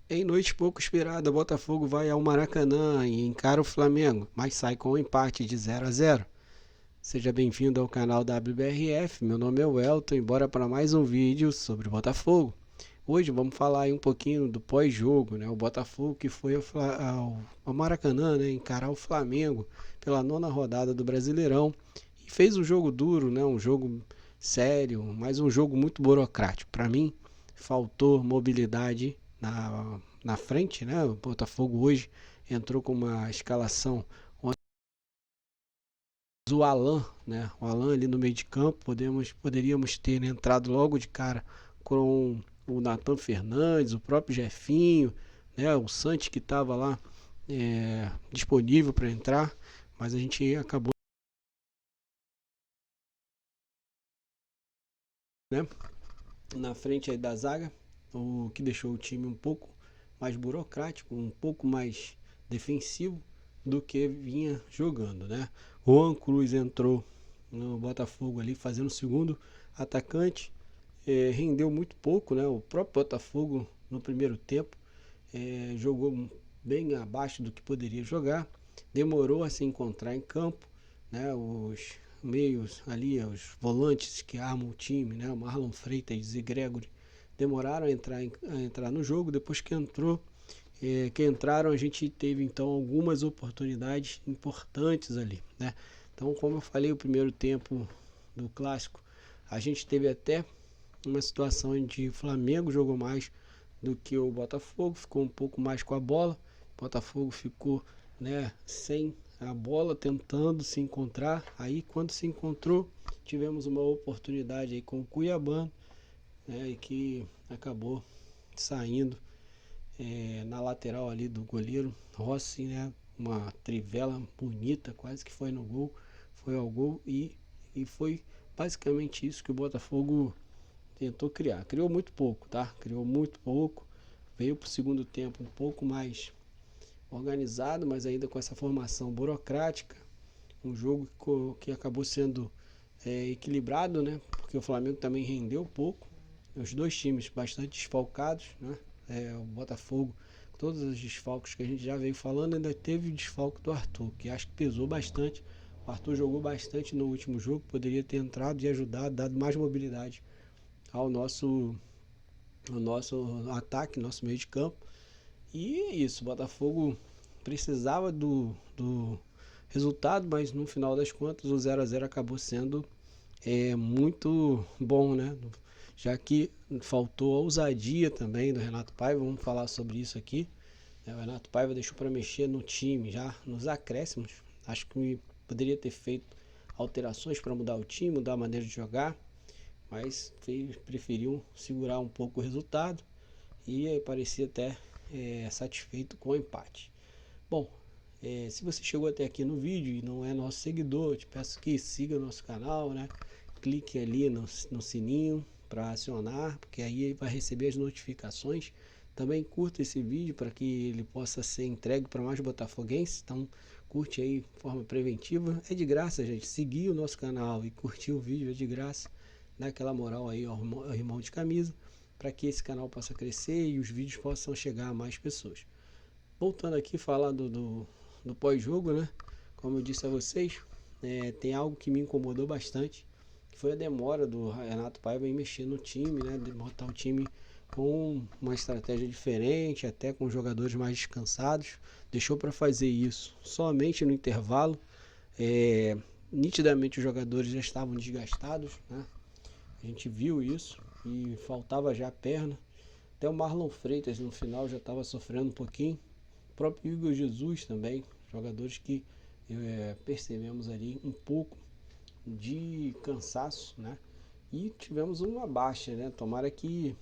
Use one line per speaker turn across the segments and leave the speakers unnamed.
Em noite pouco esperada, Botafogo vai ao Maracanã e encara o Flamengo, mas sai com um empate de 0-0. Seja bem-vindo ao canal WBRF, meu nome é Welton e bora para mais um vídeo sobre Botafogo. Hoje vamos falar aí um pouquinho do pós-jogo, né? O Botafogo que foi ao Maracanã, né? Encarar o Flamengo pela nona rodada do Brasileirão e fez um jogo duro, né? Um jogo sério, mas um jogo muito burocrático. Para mim, faltou mobilidade na frente, né? O Botafogo hoje entrou com uma escalação onde o Alan, né? O Alan ali no meio de campo, poderíamos ter, né, entrado logo de cara com o Nathan Fernandes, o próprio Jefinho, né? O Santos que estava lá disponível para entrar, mas a gente acabou, né, na frente aí da zaga, o que deixou o time um pouco mais burocrático, um pouco mais defensivo do que vinha jogando, né? Juan Cruz entrou no Botafogo ali fazendo o segundo atacante, rendeu muito pouco, né? O próprio Botafogo no primeiro tempo jogou bem abaixo do que poderia jogar, demorou a se encontrar em campo, né? Os meios ali, os volantes que armam o time, né? O Marlon Freitas e Gregory demoraram a entrar no jogo. Depois que entraram, a gente teve então algumas oportunidades importantes ali, né? Então, como eu falei, o primeiro tempo do clássico, a gente teve até uma situação em que o Flamengo jogou mais do que o Botafogo, ficou um pouco mais com a bola. O Botafogo ficou, né, sem a bola, tentando se encontrar. Aí, quando se encontrou, tivemos uma oportunidade aí com o Cuiabá, né, que acabou saindo na lateral ali do goleiro Rossi, né? Uma trivela bonita, quase que foi no gol, foi ao gol e foi basicamente isso que o Botafogo tentou criar. Criou muito pouco, tá? Criou muito pouco. Veio para o segundo tempo um pouco mais organizado, mas ainda com essa formação burocrática. Um jogo que acabou sendo equilibrado, né? Porque o Flamengo também rendeu pouco. Os dois times bastante desfalcados, né? O Botafogo, todos os desfalques que a gente já veio falando, ainda teve o desfalque do Arthur, que acho que pesou bastante. O Arthur jogou bastante no último jogo, poderia ter entrado e ajudado, dado mais mobilidade ao nosso ataque, nosso meio de campo. E é isso, o Botafogo precisava do resultado, mas no final das contas o 0-0 acabou sendo muito bom, né? Já que faltou ousadia também do Renato Paiva, vamos falar sobre isso aqui. O Renato Paiva deixou para mexer no time já nos acréscimos. Acho que poderia ter feito alterações para mudar o time, mudar a maneira de jogar, mas preferiu segurar um pouco o resultado e parecia até satisfeito com o empate. Bom, se você chegou até aqui no vídeo e não é nosso seguidor, te peço que siga nosso canal, né? Clique ali no sininho para acionar, porque aí vai receber as notificações. Também curta esse vídeo para que ele possa ser entregue para mais botafoguenses. Então, curte aí de forma preventiva. É de graça, gente. Seguir o nosso canal e curtir o vídeo é de graça. Dá aquela moral aí ao irmão de camisa, para que esse canal possa crescer e os vídeos possam chegar a mais pessoas. Voltando aqui falar do pós-jogo, né? Como eu disse a vocês, tem algo que me incomodou bastante, que foi a demora do Renato Paiva em mexer no time, né? De botar o time com uma estratégia diferente, até com jogadores mais descansados. Deixou para fazer isso somente no intervalo. Nitidamente os jogadores já estavam desgastados, né? A gente viu isso e faltava já a perna. Até o Marlon Freitas no final já estava sofrendo um pouquinho. O próprio Igor Jesus também, jogadores que percebemos ali um pouco de cansaço, né? E tivemos uma baixa, né? Tomara que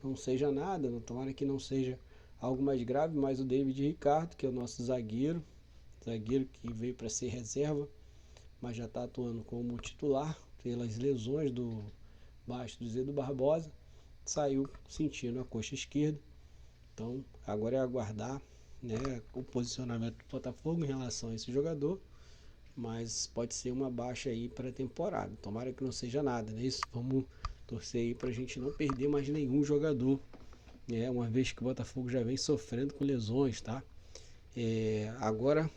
não seja nada, tomara que não seja algo mais grave, mas o David Ricardo, que é o nosso zagueiro que veio para ser reserva, mas já está atuando como titular pelas lesões do Bastos e do Barbosa, saiu sentindo a coxa esquerda. Então agora é aguardar, né, o posicionamento do Botafogo em relação a esse jogador, mas pode ser uma baixa aí para a temporada. Tomara que não seja nada, né? Isso, vamos torcer aí para a gente não perder mais nenhum jogador uma vez que o Botafogo já vem sofrendo com lesões, tá? Agora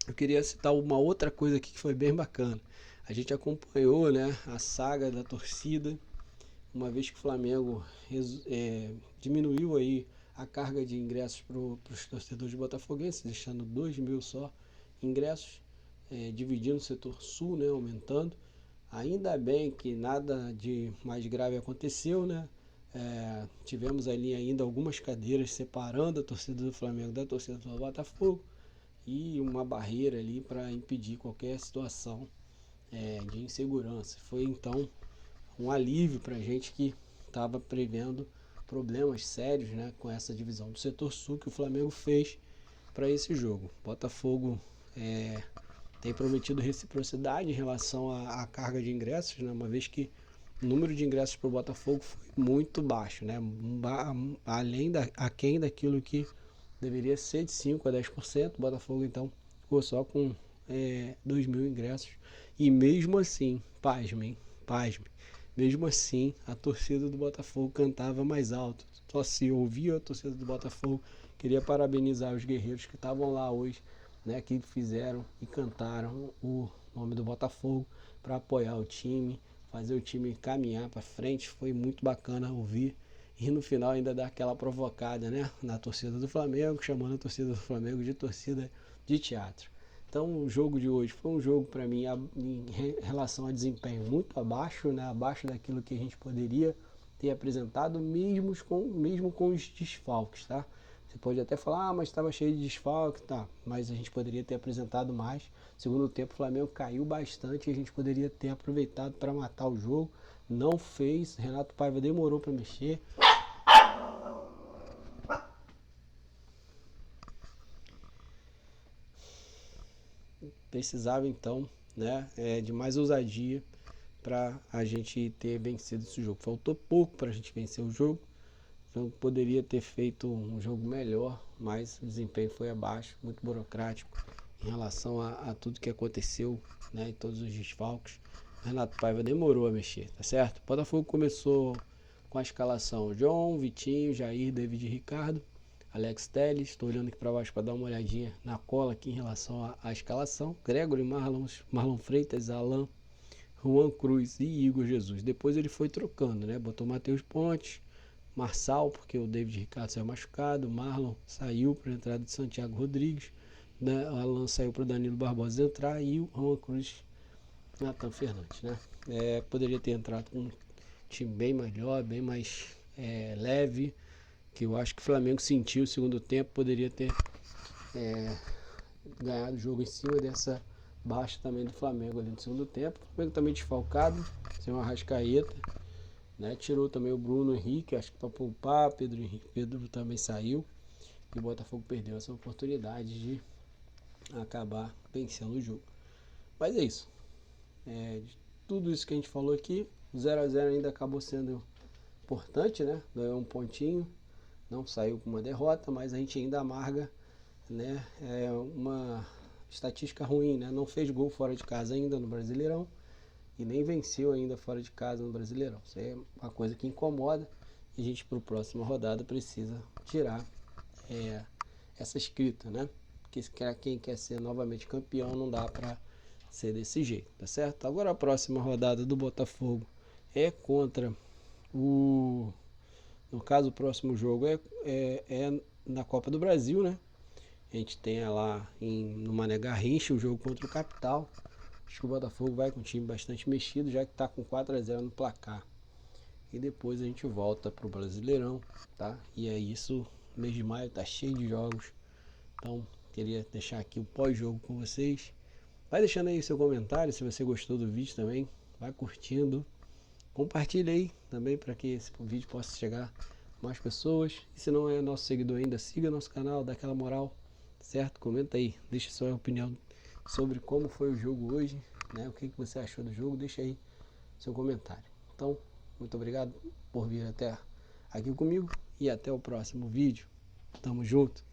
eu queria citar uma outra coisa aqui que foi bem bacana. A gente acompanhou, né, a saga da torcida, uma vez que o Flamengo diminuiu aí a carga de ingressos para os torcedores botafoguenses, deixando 2.000 só ingressos, dividindo o setor sul, né, aumentando. Ainda bem que nada de mais grave aconteceu, né? Tivemos ali ainda algumas cadeiras separando a torcida do Flamengo da torcida do Botafogo e uma barreira ali para impedir qualquer situação de insegurança. Foi então um alívio para a gente que estava prevendo problemas sérios, né, com essa divisão do setor sul que o Flamengo fez para esse jogo. Botafogo tem prometido reciprocidade em relação à carga de ingressos, né, uma vez que o número de ingressos para o Botafogo foi muito baixo, né, aquém daquilo que deveria ser de 5% a 10%. O Botafogo então ficou só com 2.000 ingressos. E mesmo assim, pasmem, mesmo assim a torcida do Botafogo cantava mais alto. Só se ouvia a torcida do Botafogo. Queria parabenizar os guerreiros que estavam lá hoje, né, que fizeram e cantaram o nome do Botafogo para apoiar o time, fazer o time caminhar para frente. Foi muito bacana ouvir. E no final ainda dá aquela provocada, né, na torcida do Flamengo, chamando a torcida do Flamengo de torcida de teatro. Então o jogo de hoje foi um jogo para mim em relação a desempenho muito abaixo, né, abaixo daquilo que a gente poderia ter apresentado, mesmo com os desfalques, tá? Você pode até falar, mas estava cheio de desfalques, tá? Mas a gente poderia ter apresentado mais. Segundo tempo o Flamengo caiu bastante e a gente poderia ter aproveitado para matar o jogo. Não fez, Renato Paiva demorou para mexer. Precisava então, né, de mais ousadia para a gente ter vencido esse jogo. Faltou pouco para a gente vencer o jogo. Então poderia ter feito um jogo melhor, mas o desempenho foi abaixo, muito burocrático em relação a tudo que aconteceu, né, e todos os desfalques. Renato Paiva demorou a mexer, tá certo? O Botafogo começou com a escalação: John, Vitinho, Jair, David, Ricardo, Alex Telles. Estou olhando aqui para baixo para dar uma olhadinha na cola aqui em relação à escalação: Gregory, Marlon Freitas, Alan, Juan Cruz e Igor Jesus. Depois ele foi trocando, né? Botou Matheus Pontes, Marçal, porque o David Ricardo saiu machucado, Marlon saiu para a entrada de Santiago Rodrigues, né? Alan saiu para o Danilo Barbosa entrar e o Juan Cruz, Nathan Fernandes, né? Poderia ter entrado com um time bem melhor, bem mais leve, que eu acho que o Flamengo sentiu o segundo tempo, poderia ter ganhado o jogo em cima dessa baixa também do Flamengo ali no segundo tempo. O Flamengo também desfalcado, sem uma Arrascaeta, né? Tirou também o Bruno Henrique, acho que para poupar. Pedro também saiu e o Botafogo perdeu essa oportunidade de acabar vencendo o jogo. Mas é isso. De tudo isso que a gente falou aqui, o 0-0 ainda acabou sendo importante, né? Ganhou um pontinho, não saiu com uma derrota, mas a gente ainda amarga, né? Uma estatística ruim, né? Não fez gol fora de casa ainda no Brasileirão e nem venceu ainda fora de casa no Brasileirão. Isso é uma coisa que incomoda e a gente para a próxima rodada precisa tirar essa escrita, né? Porque quem quer ser novamente campeão não dá para ser desse jeito, tá certo? Agora a próxima rodada do Botafogo é contra no caso o próximo jogo é na Copa do Brasil, né? A gente tem lá no Mané Garrincha o jogo contra o Capital. Acho que o Botafogo vai com um time bastante mexido, já que está com 4-0 no placar. E depois a gente volta para o Brasileirão, tá? E é isso, o mês de maio tá cheio de jogos. Então, queria deixar aqui o pós-jogo com vocês. Vai deixando aí seu comentário, se você gostou do vídeo também. Vai curtindo. Compartilha aí também para que esse vídeo possa chegar a mais pessoas. E se não é nosso seguidor ainda, siga nosso canal, dá aquela moral, certo? Comenta aí, deixa sua opinião sobre como foi o jogo hoje, né? O que você achou do jogo, deixa aí seu comentário. Então, muito obrigado por vir até aqui comigo e até o próximo vídeo. Tamo junto.